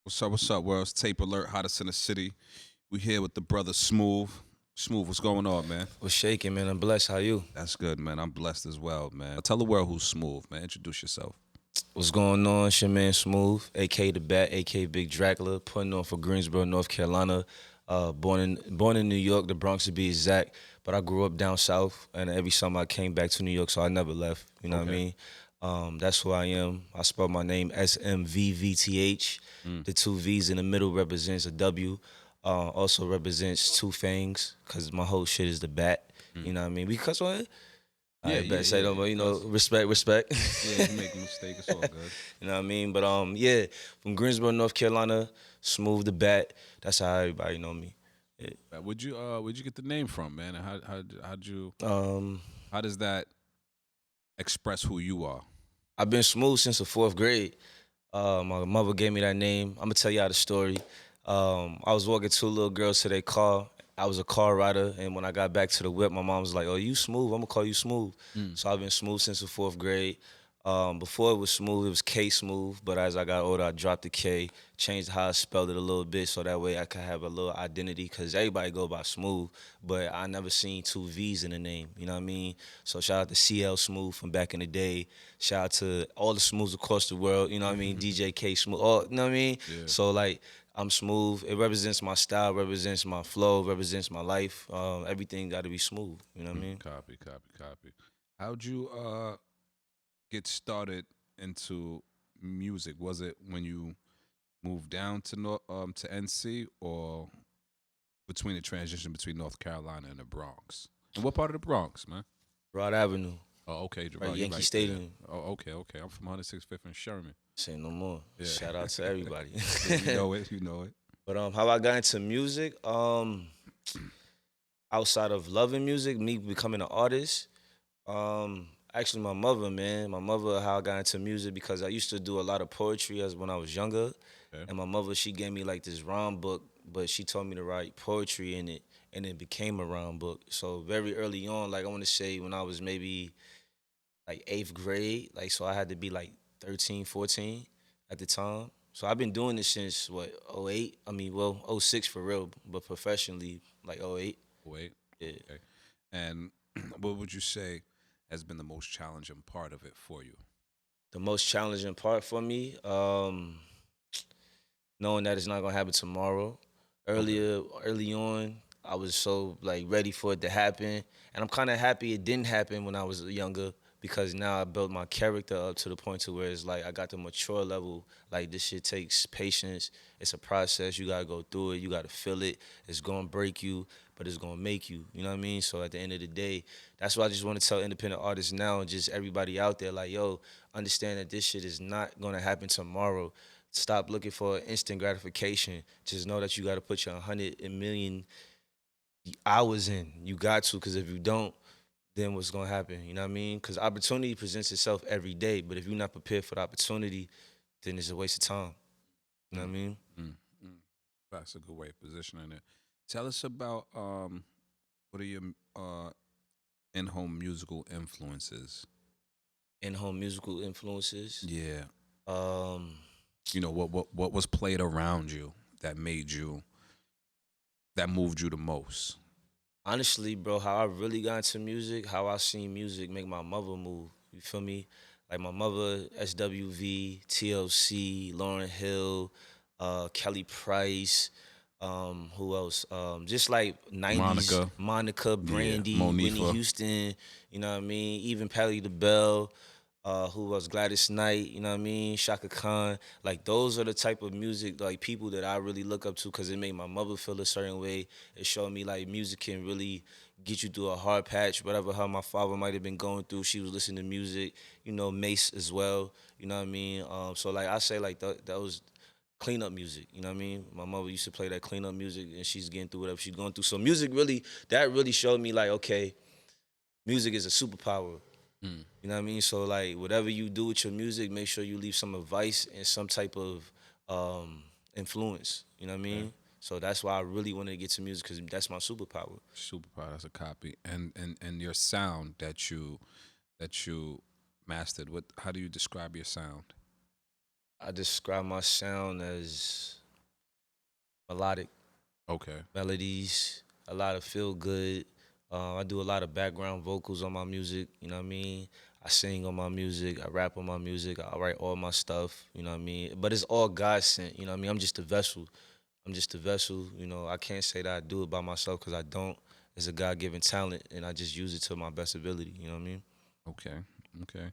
What's up, world? It's Tapealert, hottest in the city. We here with the brother Smooth. Smooth, what's going on, man? What's shaking, man? I'm blessed. How you? That's good, man. I'm blessed as well, man. Tell the world who's Smooth, man. Introduce yourself. What's going on? It's your man Smooth, aka the Bat, aka Big Dracula, putting on for Greensboro, North Carolina. Born in New York, the Bronx to be exact. But I grew up down south, and every summer I came back to New York, so I never left. You know what I Okay. mean? That's who I am. I spell my name Smvvth. Mm. The two V's in the middle represents a W. Also represents two fangs, cause my whole shit is the Bat. Mm. You know what I mean? Because what? Yeah, I yeah, bet say yeah. no more, Cause respect. yeah, you make a mistake. It's all good. You know what I mean? But yeah, from Greensboro, North Carolina, Smooth the Bat. That's how everybody know me. Yeah. Where'd you get the name from, man? And how'd you Um, how does that express who you are? I've been smooth since the fourth grade. My mother gave me that name. I'm gonna tell y'all the story. I was walking two little girls to their car. I was a car rider, and when I got back to the whip, my mom was like, "Oh, you smooth? I'm gonna call you smooth." Mm. So I've been smooth since the fourth grade. Before it was smooth, it was K smooth. But as I got older, I dropped the K, changed how I spelled it a little bit, so that way I could have a little identity. Cause everybody go by smooth, but I never seen two V's in the name. You know what I mean? So shout out to CL Smooth from back in the day. Shout out to all the smooths across the world. You know what I mean? DJ K Smooth. All, you know what I mean? Yeah. So like, I'm smooth. It represents my style, represents my flow, represents my life. Everything got to be smooth. You know what I mean? Copy. How'd you get started into music? Was it when you moved down to to NC, or between the transition between North Carolina and the Bronx? And what part of the Bronx, man? Broad Avenue, Oh, okay, right? you Yankee right there. Stadium. Oh, okay. I'm from 165th and Sherman. Say no more. Yeah, Shout out to everybody. you know it. You know it. But how I got into music, outside of loving music, me becoming an artist, actually my mother, man, my mother, how I got into music because I used to do a lot of poetry as when I was younger, Okay. and my mother she gave me like this rhyme book, but she told me to write poetry in it, and it became a rhyme book. So very early on, like I want to say when I was maybe like eighth grade, like so I had to be like 13, 14 at the time. So I've been doing this since what, '08? I mean, well, '06 for real, but professionally like '08. Wait. Yeah. Okay. And what would you say has been the most challenging part of it for you? The most challenging part for me, knowing that it's not gonna happen tomorrow. Okay. Early on, I was so like ready for it to happen, and I'm kind of happy it didn't happen when I was younger because now I built my character up to the point to where it's like I got the mature level. Like this shit takes patience. It's a process. You gotta go through it. You gotta feel it. It's gonna break you, but it's gonna make you. You know what I mean? So at the end of the day, that's why I just want to tell independent artists now and just everybody out there, like, yo, understand that this shit is not gonna happen tomorrow. Stop looking for instant gratification. Just know that you got to put your 100 million hours in. You got to, because if you don't, then what's gonna happen? You know what I mean? Because opportunity presents itself every day, but if you're not prepared for the opportunity, then it's a waste of time. You know what Mm, I mean? mm, mm. That's a good way of positioning it. Tell us about what are your in-home musical influences? In-home musical influences. Yeah. Um, You know what was played around you that made you that moved you the most? Honestly, bro, how I really got into music, how I seen music make my mother move. You feel me? Like my mother, SWV, TLC, Lauren Hill, Kelly Price, who else? Just like 90s, Monica. Monica, Yeah. Brandy, Whitney Monifa. Houston, you know what I mean? Even Patti LaBelle, who was Gladys Knight, you know what I mean? Shaka Khan. Like those are the type of music, like people that I really look up to because it made my mother feel a certain way. It showed me like music can really get you through a hard patch, whatever how my father might have been going through. She was listening to music, you know, Mace as well. You know what I mean? So like I say like that was cleanup music. You know what I mean? My mother used to play that cleanup music, and she's getting through whatever she's going through. So music really that really showed me like okay, music is a superpower. Mm. You know what I mean? So like whatever you do with your music, make sure you leave some advice and some type of influence. You know what I Okay. mean? So that's why I really wanted to get to music because that's my superpower. Super proud. That's a copy. And your sound that you mastered. What? How do you describe your sound? I describe my sound as melodic Okay. melodies, a lot of feel good. I do a lot of background vocals on my music. You know what I mean? I sing on my music. I rap on my music. I write all my stuff. You know what I mean? But it's all God sent. You know what I mean? I'm just a vessel. I'm just a vessel. You know, I can't say that I do it by myself because I don't. It's a God given talent, and I just use it to my best ability. You know what I mean? Okay. Okay.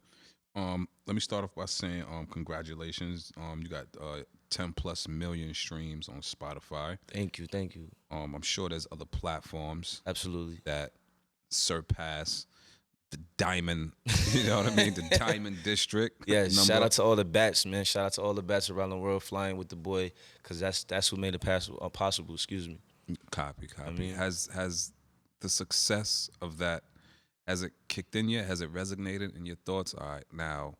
Let me start off by saying, congratulations. You got 10 plus million streams on Spotify. Thank you. Thank you. I'm sure there's other platforms Absolutely. that surpass the diamond, you know what I mean? The diamond district Yes, shout number. out to all the bats, man. Shout out to all the bats around the world flying with the boy, cause that's who made it possible. Excuse me. Copy, I copy. mean, Has the success of that, has it kicked in yet? Has it resonated in your thoughts? All right, now,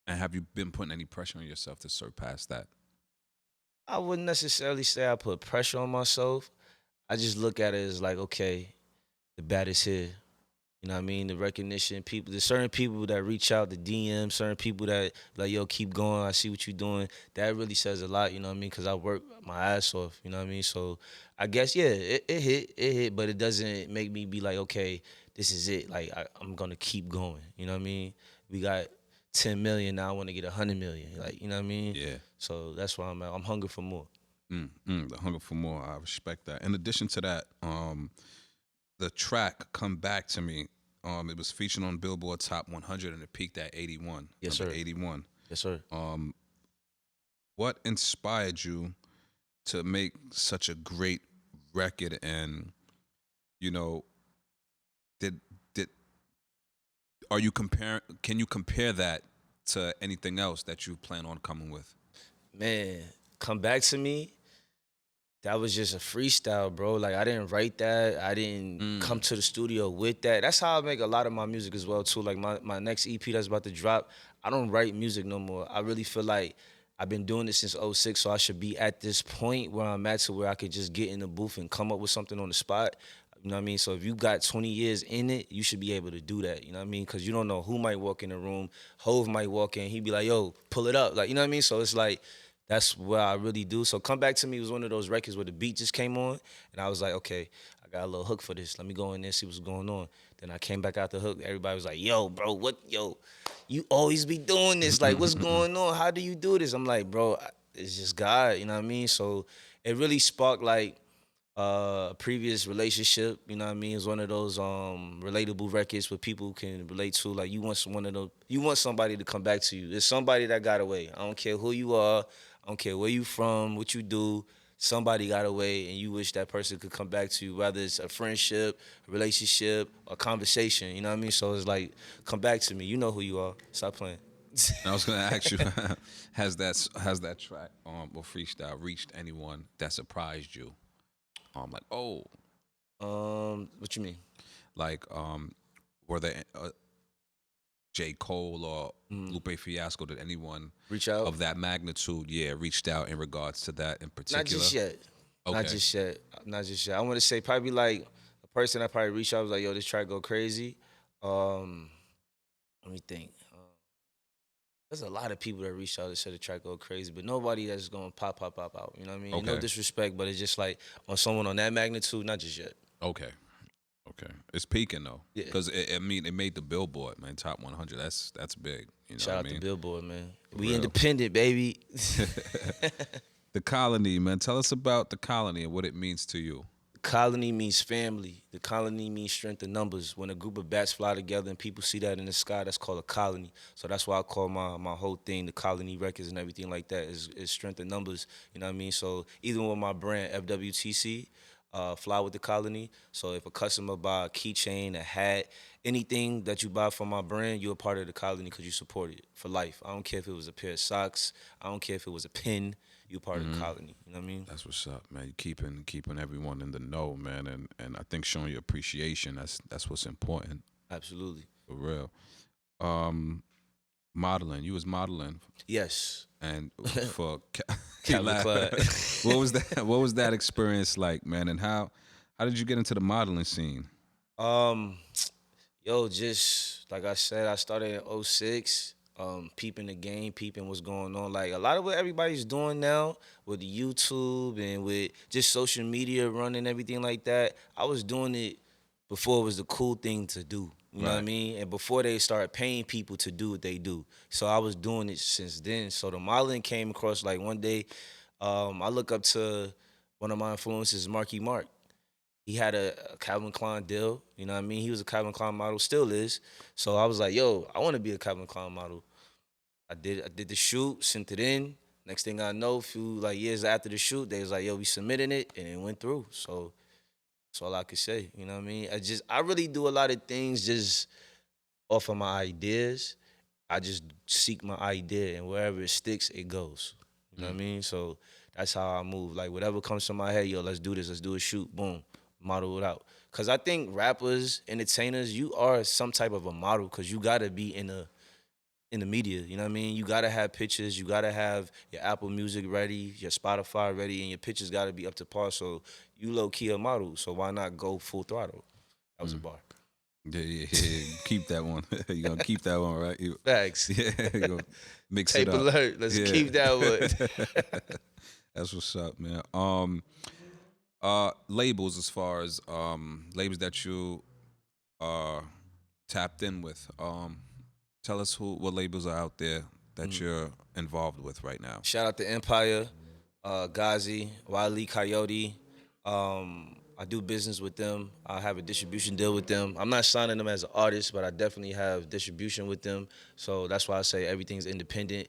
and have you been putting any pressure on yourself to surpass that? I wouldn't necessarily say I put pressure on myself. I just look at it as like, okay, the bat is here. You know what I mean? The recognition, people, there's certain people that reach out, the DM, certain people that like, yo, keep going. I see what you're doing. That really says a lot, you know what I mean? Because I work my ass off, you know what I mean? So I guess, yeah, it hit, but it doesn't make me be like, okay, this is it. Like, I'm going to keep going, you know what I mean? We got 10 million, now I want to get 100 million. Like, you know what I mean? Yeah. So that's why I'm at. I'm hungry for more. The hunger for more. I respect that. In addition to that, the track "Come Back to Me," it was featured on Billboard Top 100 and it peaked at 81, Yes, number sir. 81. Yes, sir. What inspired you to make such a great record? And you know, did did are you compare? Can you compare that to anything else that you plan on coming with? Man, come back to me. That was just a freestyle, bro. Like I didn't write that. I didn't come to the studio with that. That's how I make a lot of my music as well too. Like my next EP that's about to drop, I don't write music no more. I really feel like I've been doing this since '06, so I should be at this point where I'm at to where I could just get in the booth and come up with something on the spot. You know what I mean? So if you got 20 years in it, you should be able to do that. You know what I mean? Because you don't know who might walk in the room. Hove might walk in. He'd be like, yo, pull it up. Like, you know what I mean? So it's like, that's what I really do. So Come Back to Me was one of those records where the beat just came on, and I was like, okay, I got a little hook for this. Let me go in there and see what's going on. Then I came back out the hook. Everybody was like, yo, bro, you always be doing this. Like, what's going on? How do you do this? I'm like, bro, it's just God, you know what I mean? So it really sparked like a previous relationship, you know what I mean? It's one of those relatable records where people can relate to. Like you want somebody to come back to you. There's somebody that got away. I don't care who you are, I don't care where you from, what you do. Somebody got away and you wish that person could come back to you, whether it's a friendship, a relationship, a conversation, you know what I mean? So it's like, come back to me. You know who you are. Stop playing. And I was gonna ask you, has that track or freestyle reached anyone that surprised you? Like, oh, What you mean? like were there J. Cole or Lupe Fiasco? Did anyone Reach out? of that magnitude, yeah, reached out in regards to that in Not particular? just yet. Not Okay. just yet. Not just yet. I want to say probably like a person that probably reached out was like, "Yo, this track go crazy." Um, Let me think. There's a lot of people that reached out that said the track go crazy, but nobody that's going to pop out. You know what I mean? And no Okay. disrespect, but it's just like on someone on that magnitude, not just yet. Okay. Okay. It's peaking though, Yeah. because I mean, it made the Billboard, man, top 100. That's big. You know Shout what out I to mean? Billboard, man. We real. independent, baby. The Colony, man. Tell us about the Colony and what it means to you. Colony means family. The colony means strength in numbers. When a group of bats fly together and people see that in the sky, that's called a colony. So that's why I call my whole thing the colony records and everything like that is strength in numbers. You know what I mean? So even with my brand FWTC, fly with the colony. So if a customer buy a keychain, a hat, anything that you buy from my brand, you're a part of the colony because you support it for life. I don't care if it was a pair of socks. I don't care if it was a pin. You're part of the colony. You know what I mean? That's what's up, man. You keeping everyone in the know, man, and I think showing your appreciation. That's what's important Absolutely. for real. Modeling. You was modeling, Yes. and for he Calvin laughed. Klein. What was that? What was that experience like, man? And how did you get into the modeling scene? Um, Yo, just like I said, I started in '06. peeping the game, peeping what's going on. Like a lot of what everybody's doing now with the YouTube and with just social media running everything like that. I was doing it before it was the cool thing to do. You know what I Right. mean? And before they started paying people to do what they do. So I was doing it since then. So the modeling came across like one day. I look up to one of my influences, Marky Mark. He had a Calvin Klein deal. You know what I mean? He was a Calvin Klein model, still is. So I was like, yo, I want to be a Calvin Klein model. I did the shoot, sent it in. Next thing I know, a few like years after the shoot, they was like, yo, we submitting it, and it went through. So that's all I could say. You know what I mean? I really do a lot of things just off of my ideas. I just seek my idea, and wherever it sticks, it goes. You know what I Mm. mean? So that's how I move. Like whatever comes to my head, yo, let's do this. Let's do a shoot. Boom, model it out. Cause I think rappers, entertainers, you are some type of a model. Cause you gotta be in the media. You know what I mean? You gotta have pictures. You gotta have your Apple Music ready, your Spotify ready, and your pictures gotta be up to par. So you low key a model. So why not go full throttle? That was a Mm. bar. Yeah, yeah, yeah. Keep that one. You gonna keep that one, right? Facts. Yeah, you gonna mix it Tape up. alert. Let's Yeah. keep that one. That's what's up, man. Labels as far as labels that you tapped in with. Tell us what labels are out there that you're involved with right now. Shout out to Empire, Ghazi, Wiley Coyote. I do business with them. I have a distribution deal with them. I'm not signing them as an artist, but I definitely have distribution with them. So that's why I say everything's independent,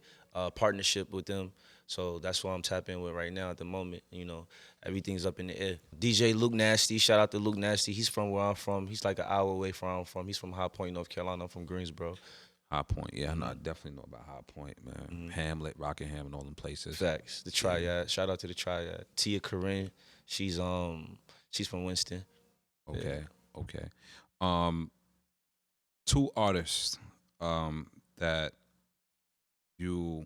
partnership with them. So that's what I'm tapping with right now at the moment. You know, everything's up in the air. DJ Luke Nasty, shout out to Luke Nasty. He's from where I'm from. He's like an hour away from where I'm from. He's from High Point, North Carolina. I'm from Greensboro. High Point, yeah, I definitely know about High Point, man. Hamlet, Rockingham, and all them places. Facts. The Triad. Shout out to the Triad. Tia Corinne. She's from Winston. Okay, okay. Um, two artists that you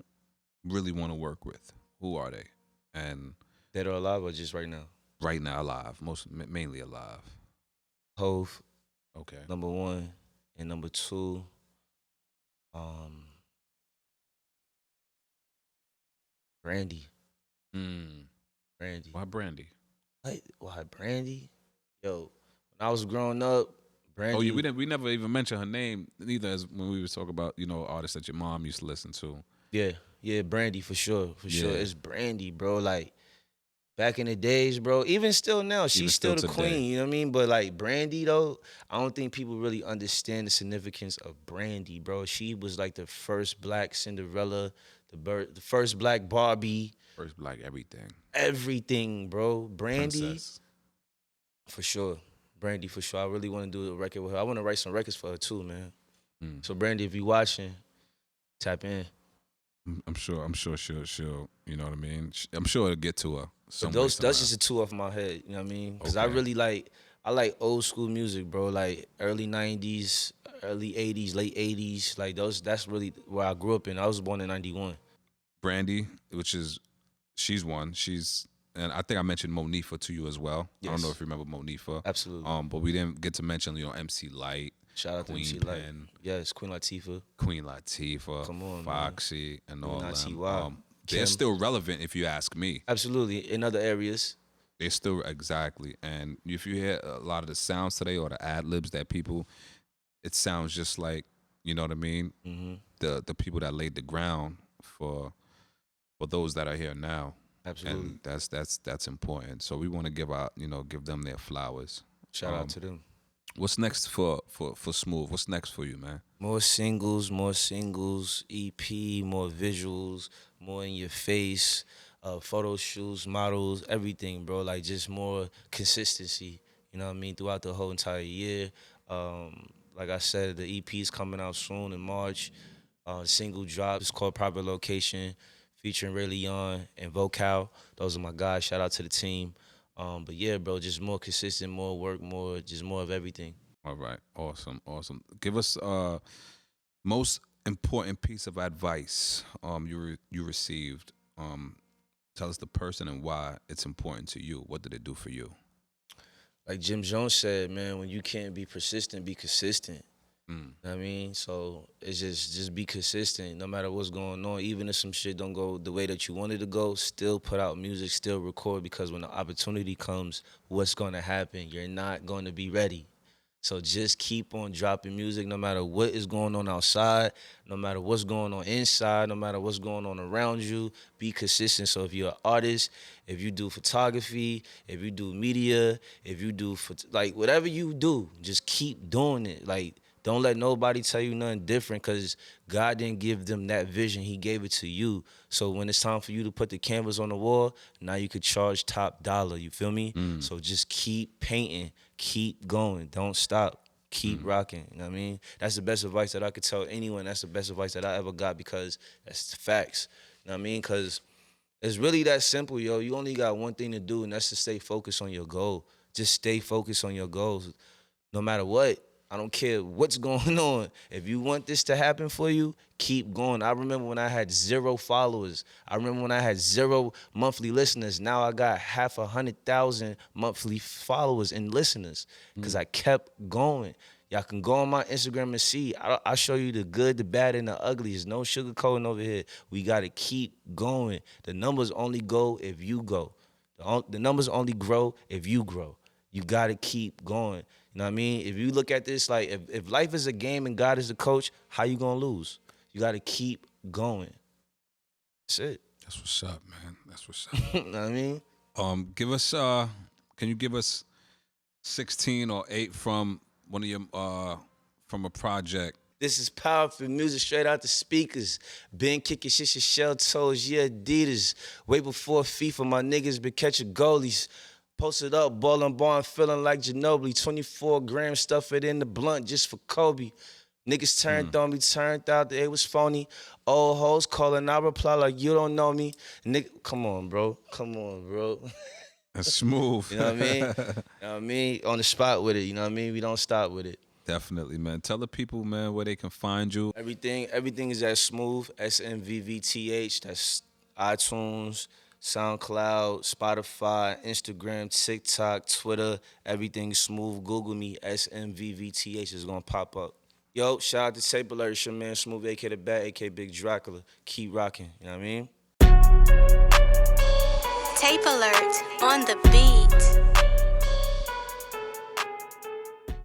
really want to work with. Who are they? And Dead or alive or just right now? right now, alive, mainly alive. Hove, Okay. number one. And number two, um, Brandy. Mm. Brandy. Why Brandy? What? Why Brandy? Yo, when I was growing up, Oh, yeah, Brandy. we never even mentioned her name neither. As when we was talking about artists that your mom used to listen to. Yeah, yeah, Brandy for sure, for sure. Yeah. It's Brandy, bro. Like back in the days, bro. Even still now, Even she's still still the today. queen. You know what I mean? But like Brandy though, I don't think people really understand the significance of Brandy, bro. She was like the first black Cinderella, the first black Barbie, First black everything. everything, bro. Brandy Princess. for sure. Brandy for sure. I really want to do a record with her. I want to write some records for her too, man. Mm. So Brandy, if you watching, tap in. I'm sure she'll. You know what I mean. I'm sure it'll get to her But some way those somehow. that's just the two off my head. You know what I mean? Because I Okay. really I like old school music, bro. Like early '90s, early '80s, late '80s. Like those. That's really where I grew up in. I was born in '91. Brandy, which is she's one. And I think I mentioned Monifa to you as well. I don't know Yes, if you remember Monifa. absolutely. But we didn't get to mention MC Light, Shout out to Queen MC Light. Pen, Yes, Queen Latifah. Queen Latifah, Come on, man. Foxy, and Queen all them. Latifah. They're Kim. still relevant if you ask me. Absolutely. In other areas. They're still exactly. And if you hear a lot of the sounds today or the ad libs that people, it sounds just like what I mean. Mm-hmm. The people that laid the ground for those that are here now, Absolutely. and that's important. So we want to give them their flowers. Shout out to them. What's next for Smooth? What's next for you, man? More singles, EP, more visuals, more in your face, photo shoots, models, everything, bro. Like just more consistency. You know what I mean? Throughout the whole entire year. Like I said, the EP's coming out soon in March. Single drop. It's called Proper Location, featuring Ray Leon and Vocal. Those are my guys. Shout out to the team. But yeah, bro, just more consistent, more work, more of everything. All right, awesome. Give us most important piece of advice you received. Tell us the person and why it's important to you. What did it do for you? Like Jim Jones said, man, when you can't be persistent, be consistent. I mean, so it's just be consistent no matter what's going on. Even if some shit don't go the way that you wanted to go, still put out music, still record, because when the opportunity comes, what's gonna happen? You're not gonna be ready. So just keep on dropping music no matter what is going on outside, no matter what's going on inside, no matter what's going on around you. Be consistent. So if you're an artist, if you do photography, if you do media, if you do like whatever you do, just keep doing it. Like don't let nobody tell you nothing different, because God didn't give them that vision. He gave it to you. So when it's time for you to put the canvas on the wall, now you could charge top dollar. You feel me? So just keep painting, keep going, don't stop, keep rocking. You know what I mean? That's the best advice that I could tell anyone. That's the best advice that I ever got, because that's the facts. You know what I mean? Because it's really that simple, yo. You only got one thing to do, and that's to stay focused on your goal. Just stay focused on your goals. No matter what, I don't care what's going on. If you want this to happen for you, keep going. I remember when I had 0 followers. I remember when I had 0 monthly listeners. Now I got 500,000 monthly followers and listeners, because I kept going. Y'all can go on my Instagram and see. I'll show you the good, the bad, and the ugly. There's no sugarcoating over here. We got to keep going. The numbers only go if you go. The numbers only grow if you grow. You got to keep going. You know what I mean? If you look at this, like, if life is a game and God is the coach, how you going to lose? You got to keep going. That's it. That's what's up, man. That's what's up. You know what I mean? Give us can you give us 16 or 8 from one of your from a project? This is powerful music straight out the speakers. Been kicking shit, your shell toes, yeah, Adidas. Way before FIFA, my niggas been catching goalies. Posted up, ballin' barn, feeling like Ginobili. 24 grams, stuff it in the blunt just for Kobe. Niggas turned on me, turned out that it was phony. Old hoes calling, I reply like you don't know me. Nigga, come on, bro. Come on, bro. That's smooth. You know what I mean? You know what I mean? On the spot with it, you know what I mean? We don't stop with it. Definitely, man. Tell the people, man, where they can find you. Everything is at Smooth, Smvvth. That's iTunes, SoundCloud, Spotify, Instagram, TikTok, Twitter. Everything is Smooth. Google me, Smvvth. It's gonna pop up. Yo, shout out to Tapealert. It's your man Smooth, aka the Bat, aka Big Dracula. Keep rocking. You know what I mean? Tapealert on the beat.